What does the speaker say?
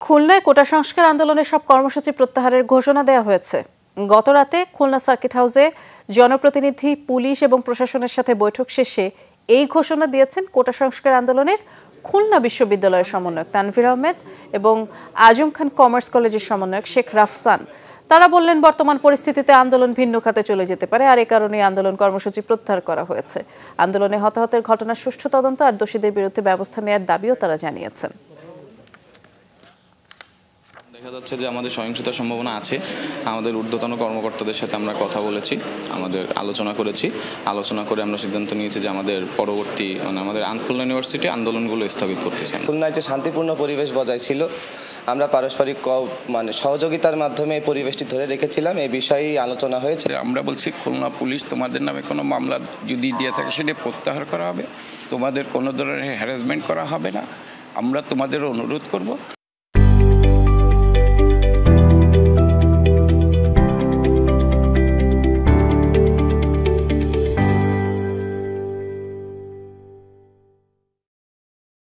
খুলনায় কোটা সংস্কার আন্দোলনের সব কর্মসূচি প্রত্যাহারের ঘোষণা দেওয়া হয়েছে। গতরাতে খুলনা সার্কিট হাউসে জনপ্রতিনিধি, পুলিশ এবং প্রশাসনের সাথে বৈঠক শেষে এই ঘোষণা দিয়েছেন কোটা সংস্কার আন্দোলনের খুলনা বিশ্ববিদ্যালয়ের সমন্বয়ক তানভীর আহমেদ এবং আজম খান কমার্স কলেজের সমন্বয়ক শেখ রাফসান। তারা বললেন, বর্তমান পরিস্থিতিতে আন্দোলন ভিন্ন খাতে চলে যেতে পারে, আর এ কারণে আন্দোলন কর্মসূচি প্রত্যাহার করা হয়েছে। আন্দোলনে হতাহতের ঘটনার সুষ্ঠু তদন্ত আর দোষীদের বিরুদ্ধে ব্যবস্থা নেওয়ার দাবিও তারা জানিয়েছেন। দেখা যাচ্ছে যে আমাদের সহিংসতার সম্ভাবনা আছে। আমাদের ঊর্ধ্বতন কর্মকর্তাদের সাথে আমরা কথা বলেছি, আমাদের আলোচনা করে আমরা সিদ্ধান্ত নিয়েছি যে আমাদের পরবর্তী আমাদের খুলনা ইউনিভার্সিটি আন্দোলনগুলো স্থগিত করতেছি। খুলনায় যে শান্তিপূর্ণ পরিবেশ বজায় ছিল, আমরা পারস্পরিক সহযোগিতার মাধ্যমে এই পরিবেশটি ধরে রেখেছিলাম। এই বিষয়েই আলোচনা হয়েছে। আমরা বলছি, খুলনা পুলিশ তোমাদের নামে কোনো মামলা যদি দিয়ে থাকে সেটা প্রত্যাহার করা হবে, তোমাদের কোনো ধরনের হ্যারাসমেন্ট করা হবে না। আমরা তোমাদের অনুরোধ করব